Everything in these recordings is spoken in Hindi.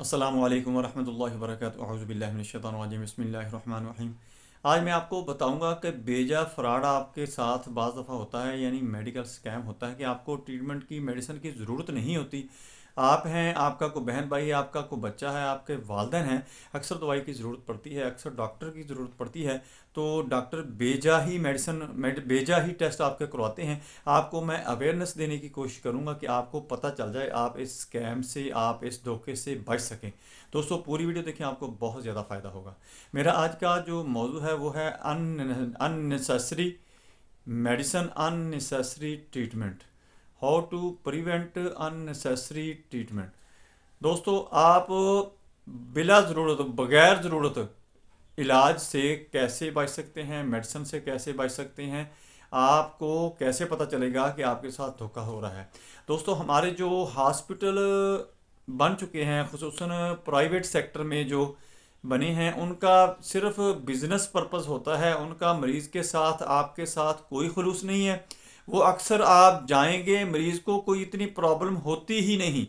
अस्सलामु अलैकुम वरहमतुल्लाहि वबरकातुहू अऊज़ु बिल्लाहि मिनश शैतानिर रजीम बिस्मिल्लाहिर रहमानिर रहीम। आज मैं आपको बताऊंगा कि बेजा फ्रॉड आपके साथ बाज़ दफ़ा होता है, यानी मेडिकल स्कैम होता है कि आपको ट्रीटमेंट की मेडिसिन की ज़रूरत नहीं होती। आप हैं, आपका कोई बहन भाई है, आपका कोई बच्चा है, आपके वालिदैन हैं, अक्सर दवाई की ज़रूरत पड़ती है, अक्सर डॉक्टर की ज़रूरत पड़ती है। तो डॉक्टर बेजा ही बेजा ही टेस्ट आपके करवाते हैं। आपको मैं अवेयरनेस देने की कोशिश करूंगा कि आपको पता चल जाए, आप इस स्कैम से, आप इस धोखे से बच सकें। दोस्तों पूरी वीडियो देखें, आपको बहुत ज़्यादा फ़ायदा होगा। मेरा आज का जो मौजू है वो है unnecessary medicine, unnecessary treatment, how to prevent unnecessary treatment. दोस्तों आप बिला ज़रूरत, बगैर ज़रूरत इलाज से कैसे बच सकते हैं, मेडिसिन से कैसे बच सकते हैं, आपको कैसे पता चलेगा कि आपके साथ धोखा हो रहा है। दोस्तों हमारे जो हॉस्पिटल बन चुके हैं, खुसूसन प्राइवेट सेक्टर में जो बने हैं, उनका सिर्फ बिजनेस पर्पस होता है। उनका मरीज़ के साथ, आपके साथ कोई खुलूस नहीं है। वो अक्सर आप जाएंगे, मरीज़ को कोई इतनी प्रॉब्लम होती ही नहीं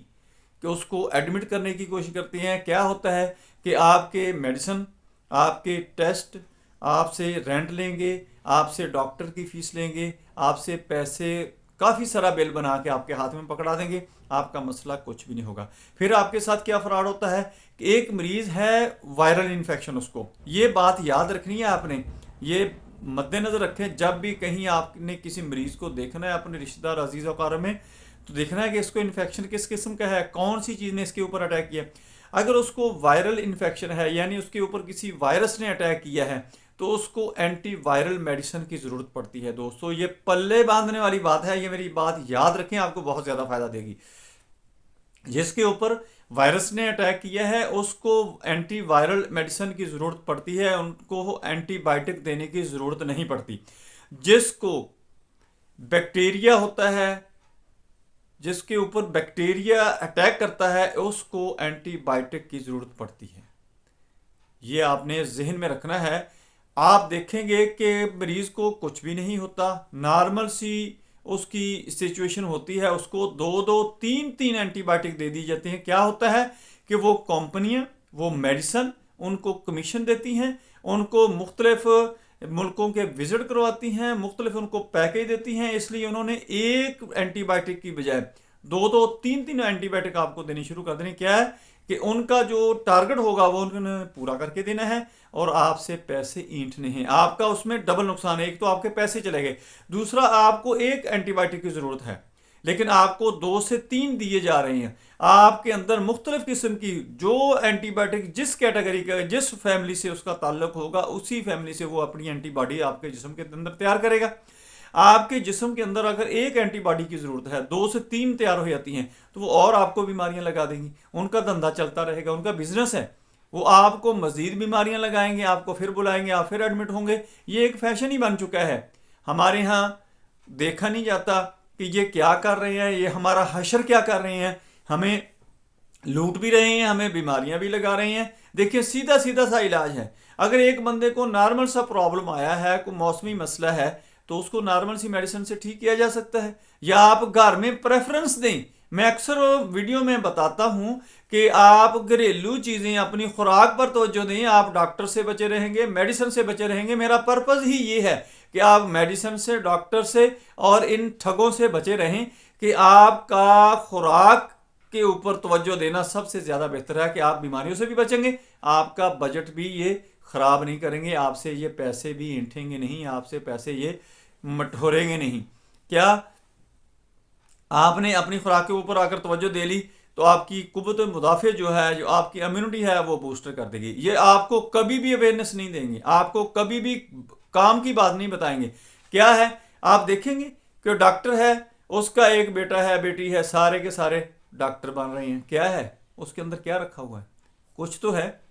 कि उसको एडमिट करने की कोशिश करती हैं। क्या होता है कि आपके मेडिसिन, आपके टेस्ट, आपसे रेंट लेंगे, आपसे डॉक्टर की फीस लेंगे, आपसे पैसे, काफ़ी सारा बिल बना के आपके हाथ में पकड़ा देंगे। आपका मसला कुछ भी नहीं होगा। फिर आपके साथ क्या फ्रॉड होता है कि एक मरीज़ है, वायरल इन्फेक्शन, उसको ये बात याद रखनी है आपने, ये मद्देनज़र रखें। जब भी कहीं आपने किसी मरीज़ को देखना है अपने रिश्तेदार अजीज़ वकार में, तो देखना है कि इसको इन्फेक्शन किस किस्म का है, कौन सी चीज़ ने इसके ऊपर अटैक किया। अगर उसको वायरल इन्फेक्शन है, यानी उसके ऊपर किसी वायरस ने अटैक किया है, तो उसको एंटी वायरल मेडिसिन की ज़रूरत पड़ती है। दोस्तों ये पल्ले बांधने वाली बात है, ये मेरी बात याद रखें, आपको बहुत ज़्यादा फायदा देगी। जिसके ऊपर वायरस ने अटैक किया है उसको एंटी वायरल मेडिसिन की ज़रूरत पड़ती है, उनको एंटीबायोटिक देने की ज़रूरत नहीं पड़ती। जिसको बैक्टीरिया होता है, जिसके ऊपर बैक्टीरिया अटैक करता है, उसको एंटीबायोटिक की ज़रूरत पड़ती है। ये आपने जहन में रखना है। आप देखेंगे कि मरीज़ को कुछ भी नहीं होता, नॉर्मल सी उसकी सिचुएशन होती है, उसको दो दो तीन तीन एंटीबायोटिक दे दी जाती हैं। क्या होता है कि वो कंपनियां, वो मेडिसन उनको कमीशन देती हैं, उनको मुख्तलिफ मुल्कों के विजिट करवाती हैं, मुख्तलिफ उनको पैकेज देती हैं, इसलिए उन्होंने एक एंटीबायोटिक की बजाय दो दो तीन तीन एंटीबायोटिक आपको देनी शुरू कर देनी। क्या है कि उनका जो टारगेट होगा वो उन्होंने पूरा करके देना है और आपसे पैसे ईंटने हैं। आपका उसमें डबल नुकसान है, एक तो आपके पैसे चले गए, दूसरा आपको एक एंटीबायोटिक की ज़रूरत है लेकिन आपको दो से तीन दिए जा रहे हैं। आपके अंदर मुख्तलिफ किस्म की जो एंटीबायोटिक, जिस कैटेगरी का, जिस फैमिली से उसका ताल्लुक होगा, उसी फैमिली से वो अपनी एंटीबॉडी आपके जिस्म के अंदर तैयार करेगा। आपके जिस्म के अंदर अगर एक एंटीबॉडी की ज़रूरत है, दो से तीन तैयार हो जाती हैं, तो वो और आपको बीमारियां लगा देंगी। उनका धंधा चलता रहेगा, उनका बिजनेस है, वो आपको मजीद बीमारियां लगाएंगे, आपको फिर बुलाएंगे, आप फिर एडमिट होंगे। ये एक फैशन ही बन चुका है। हमारे यहाँ देखा नहीं जाता कि ये क्या कर रहे हैं, ये हमारा हशर क्या कर रहे हैं, हमें लूट भी रहे हैं, हमें बीमारियां भी लगा रहे हैं। देखिए सीधा सीधा सा इलाज है। अगर एक बंदे को नॉर्मल सा प्रॉब्लम आया है, कोई मौसमी मसला है, तो उसको नॉर्मल सी मेडिसिन से ठीक किया जा सकता है। या आप घर में प्रेफरेंस दें। मैं अक्सर वीडियो में बताता हूं कि आप घरेलू चीज़ें, अपनी खुराक पर तवज्जो दें, आप डॉक्टर से बचे रहेंगे, मेडिसिन से बचे रहेंगे। मेरा पर्पज़ ही ये है कि आप मेडिसिन से, डॉक्टर से और इन ठगों से बचे रहें, कि आपका खुराक के ऊपर तवज्जो देना सबसे ज़्यादा बेहतर है कि आप बीमारियों से भी बचेंगे, आपका बजट भी ये ख़राब नहीं करेंगे, आपसे ये पैसे भी ऐंठेंगे नहीं, आपसे पैसे ये मटोरेंगे नहीं। क्या आपने अपनी खुराक के ऊपर आकर तवज्जो दे ली तो आपकी कुव्वत मुदाफ़े जो है, जो आपकी इम्यूनिटी है, वो बूस्टर कर देगी। ये आपको कभी भी अवेयरनेस नहीं देंगे, आपको कभी भी काम की बात नहीं बताएंगे। क्या है, आप देखेंगे कि डॉक्टर है, उसका एक बेटा है, बेटी है, सारे के सारे डॉक्टर बन रहे हैं। क्या है उसके अंदर, क्या रखा हुआ है, कुछ तो है।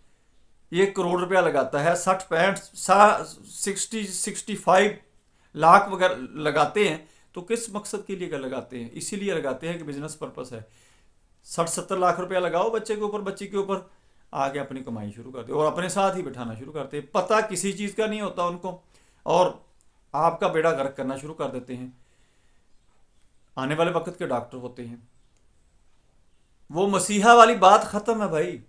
ये करोड़ रुपया लगाता है, 60-65 लाख वगैरह लगाते हैं, तो किस मकसद के लिए लगाते हैं? इसीलिए लगाते हैं कि बिजनेस पर्पस है। 60-70 लाख रुपया लगाओ बच्चे के ऊपर, बच्ची के ऊपर, आगे अपनी कमाई शुरू करते और अपने साथ ही बिठाना शुरू करते, पता किसी चीज़ का नहीं होता उनको, और आपका बेड़ा गर्क करना शुरू कर देते हैं। आने वाले वक्त के डॉक्टर होते हैं वो। मसीहा वाली बात ख़त्म है भाई।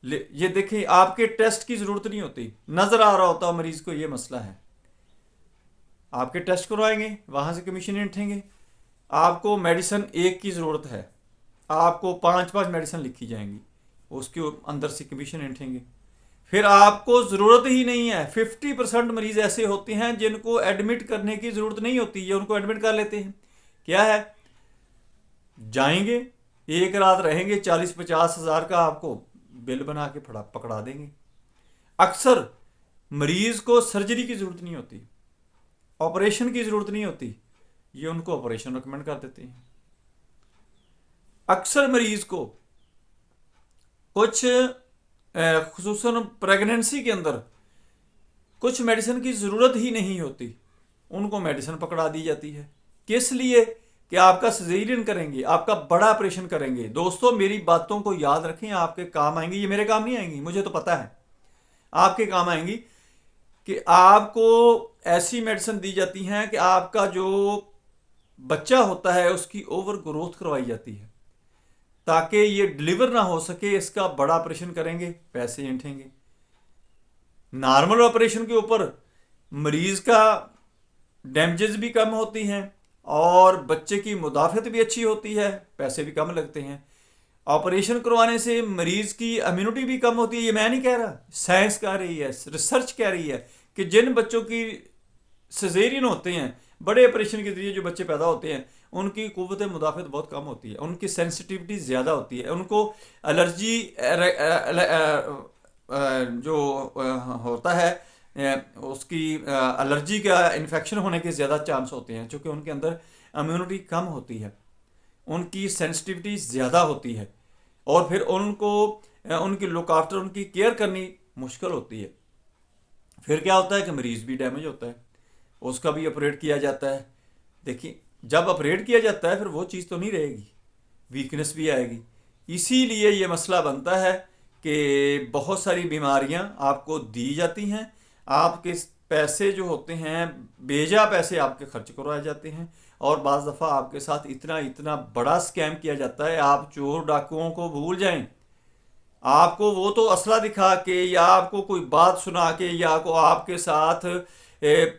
ये देखिए, आपके टेस्ट की ज़रूरत नहीं होती, नज़र आ रहा होता मरीज़ को ये मसला है, आपके टेस्ट करवाएंगे, वहाँ से कमीशन ऐंठेंगे। आपको मेडिसिन एक की ज़रूरत है, आपको 5-5 मेडिसिन लिखी जाएंगी, उसके अंदर से कमीशन ऐंठेंगे। फिर आपको ज़रूरत ही नहीं है। 50% मरीज़ ऐसे होते हैं जिनको एडमिट करने की ज़रूरत नहीं होती, ये उनको एडमिट कर लेते हैं। क्या है, जाएंगे, एक रात रहेंगे, 40-50 हज़ार का आपको बिल बना के पकड़ा देंगे। अक्सर मरीज़ को सर्जरी की ज़रूरत नहीं होती, ऑपरेशन की ज़रूरत नहीं होती, ये उनको ऑपरेशन रिकमेंड कर देते हैं। अक्सर मरीज़ को कुछ खुसूसन प्रेगनेंसी के अंदर कुछ मेडिसिन की ज़रूरत ही नहीं होती, उनको मेडिसिन पकड़ा दी जाती है। किस लिए? कि आपका सिजेरियन करेंगे, आपका बड़ा ऑपरेशन करेंगे। दोस्तों, मेरी बातों को याद रखें, आपके काम आएंगी, ये मेरे काम नहीं आएंगी, मुझे तो पता है आपके काम आएंगी। कि आपको ऐसी मेडिसिन दी जाती हैं कि आपका जो बच्चा होता है उसकी ओवर ग्रोथ करवाई जाती है ताकि ये डिलीवर ना हो सके, इसका बड़ा ऑपरेशन करेंगे, पैसे ऐंठेंगे। नॉर्मल ऑपरेशन के ऊपर मरीज का डैमेजेस भी कम होती हैं और बच्चे की मुदाफत भी अच्छी होती है, पैसे भी कम लगते हैं। ऑपरेशन करवाने से मरीज की इम्यूनिटी भी कम होती है, ये मैं नहीं कह रहा, साइंस कह रही है, रिसर्च कह रही है कि जिन बच्चों की सिजेरियन होते हैं, बड़े ऑपरेशन के जरिए जो बच्चे पैदा होते हैं, उनकी कुव्वत मुदाफ़त बहुत कम होती है, उनकी सेंसिटिविटी ज़्यादा होती है, उनको एलर्जी जो होता है उसकी एलर्जी का इन्फेक्शन होने के ज़्यादा चांस होते हैं, क्योंकि उनके अंदर इम्यूनिटी कम होती है, उनकी सेंसिटिविटी ज़्यादा होती है, और फिर उनको उनकी लुक आफ्टर, उनकी केयर करनी मुश्किल होती है। फिर क्या होता है कि मरीज़ भी डैमेज होता है, उसका भी ऑपरेट किया जाता है। देखिए, जब ऑपरेट किया जाता है फिर वो चीज़ तो नहीं रहेगी, वीकनेस भी आएगी। इसीलिए ये मसला बनता है कि बहुत सारी बीमारियां आपको दी जाती हैं, आपके पैसे जो होते हैं बेजा पैसे आपके खर्च करवाए जाते हैं, और बाज़ दफ़ा आपके साथ इतना इतना बड़ा स्कैम किया जाता है, आप चोर डाकुओं को भूल जाएं। आपको वो तो असला दिखा के या आपको कोई बात सुना के या आपके साथ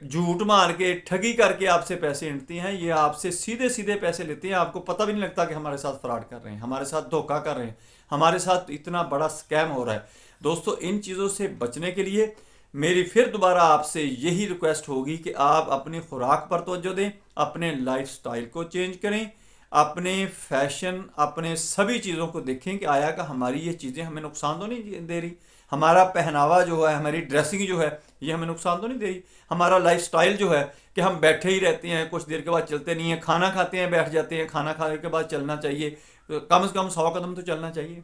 झूठ मार के ठगी करके आपसे पैसे ऐंठते हैं, ये आपसे सीधे सीधे पैसे लेते हैं, आपको पता भी नहीं लगता कि हमारे साथ फ्रॉड कर रहे हैं, हमारे साथ धोखा कर रहे हैं, हमारे साथ इतना बड़ा स्कैम हो रहा है। दोस्तों, इन चीज़ों से बचने के लिए मेरी फिर दोबारा आपसे यही रिक्वेस्ट होगी कि आप अपनी खुराक पर तवज्जो दें, अपने लाइफस्टाइल को चेंज करें, अपने फैशन, अपने सभी चीज़ों को देखें कि आया का हमारी ये चीज़ें हमें नुकसान तो नहीं दे रही, हमारा पहनावा जो है, हमारी ड्रेसिंग जो है, ये हमें नुकसान तो नहीं दे रही, हमारा लाइफस्टाइल जो है कि हम बैठे ही रहते हैं, कुछ देर के बाद चलते नहीं हैं, खाना खाते हैं बैठ जाते हैं, खाना खाने के बाद चलना चाहिए, कम से कम 100 कदम तो चलना चाहिए।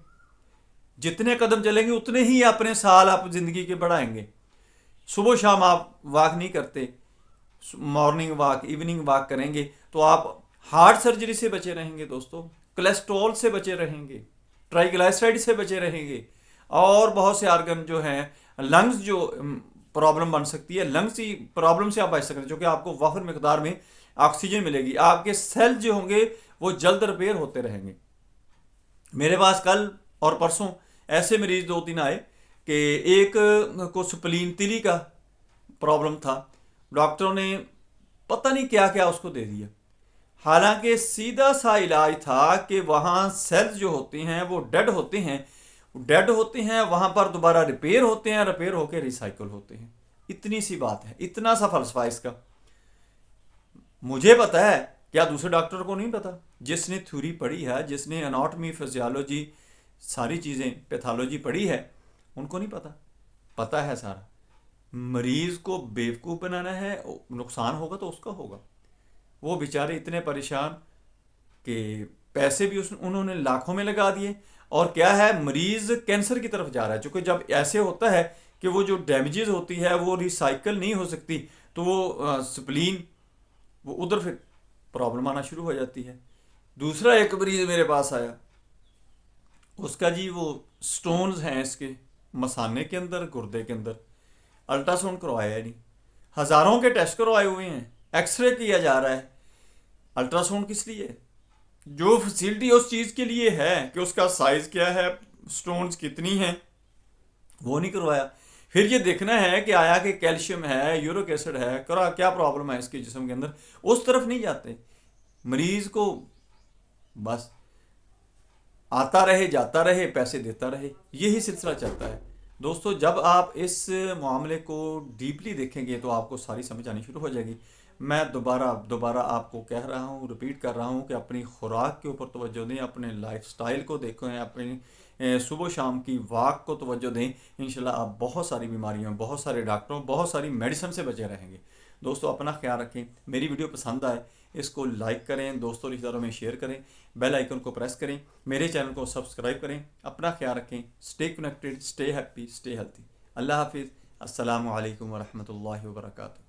जितने कदम चलेंगे उतने ही अपने साल आप ज़िंदगी के बढ़ाएंगे। सुबह शाम आप वॉक नहीं करते, मॉर्निंग वॉक, इवनिंग वॉक करेंगे तो आप हार्ट सर्जरी से बचे रहेंगे दोस्तों, कोलेस्ट्रॉल से बचे रहेंगे, ट्राइग्लिसराइड से बचे रहेंगे, और बहुत से आर्गन जो हैं, लंग्स जो प्रॉब्लम बन सकती है, लंग्स की प्रॉब्लम से आप बच सकते हैं, जो कि आपको वाफर मिकदार में ऑक्सीजन मिलेगी, आपके सेल जो होंगे वो जल्द रिपेयर होते रहेंगे। मेरे पास कल और परसों ऐसे मरीज 2-3 आए कि एक को स्प्लीन तिली का प्रॉब्लम था, डॉक्टरों ने पता नहीं क्या क्या उसको दे दिया, हालांकि सीधा सा इलाज था कि वहाँ सेल्स जो होते हैं वो डेड होते हैं, वहाँ पर दोबारा रिपेयर होते हैं, रिपेयर होकर रिसाइकल होते हैं। इतनी सी बात है, इतना सा फलसफा इसका। मुझे पता है, क्या दूसरे डॉक्टर को नहीं पता? जिसने थ्योरी पढ़ी है, जिसने एनाटॉमी, फिजियोलॉजी, सारी चीज़ें, पैथोलॉजी पढ़ी है, उनको नहीं पता? पता है सारा। मरीज़ को बेवकूफ़ बनाना है, नुकसान होगा तो उसका होगा। वो बेचारे इतने परेशान कि पैसे भी उन्होंने लाखों में लगा दिए, और क्या है, मरीज़ कैंसर की तरफ जा रहा है। क्योंकि जब ऐसे होता है कि वो जो डैमेजेस होती है वो रिसाइकल नहीं हो सकती, तो वो स्प्लीन, वो उधर फिर प्रॉब्लम आना शुरू हो जाती है। दूसरा एक मरीज़ मेरे पास आया, उसका जी वो स्टोन्स हैं इसके मसाने के अंदर, गुर्दे के अंदर, अल्ट्रासाउंड करवाया नहीं, हज़ारों के टेस्ट करवाए हुए हैं, एक्सरे किया जा रहा है। अल्ट्रासाउंड किस लिए? जो फैसिलिटी उस चीज़ के लिए है कि उसका साइज़ क्या है, स्टोन्स कितनी हैं, वो नहीं करवाया। फिर ये देखना है कि आया कि कैल्शियम है, यूरिक एसिड है, क्या प्रॉब्लम है इसके जिस्म के अंदर, उस तरफ नहीं जाते। मरीज को बस आता रहे जाता रहे, पैसे देता रहे, यही सिलसिला चलता है। दोस्तों जब आप इस मामले को डीपली देखेंगे तो आपको सारी समझ आनी शुरू हो जाएगी। मैं दोबारा दोबारा आपको कह रहा हूँ, रिपीट कर रहा हूँ कि अपनी खुराक के ऊपर तवज्जो दें, अपने लाइफस्टाइल को देखें, अपनी सुबह शाम की वॉक को तवज्जो दें। इंशाल्लाह आप बहुत सारी बीमारियों, बहुत सारे डॉक्टरों, बहुत सारी मेडिसिन से बचे रहेंगे। दोस्तों अपना ख्याल रखें। मेरी वीडियो पसंद आए इसको लाइक करें, दोस्तों रिश्तेदारों में शेयर करें, बेल आइकन को प्रेस करें, मेरे चैनल को सब्सक्राइब करें। अपना ख्याल रखें। Stay connected, stay happy, stay healthy. अल्लाह हाफिज़। अस्सलामु अलैकुम वरहमतुल्लाहि वबरकातुहू।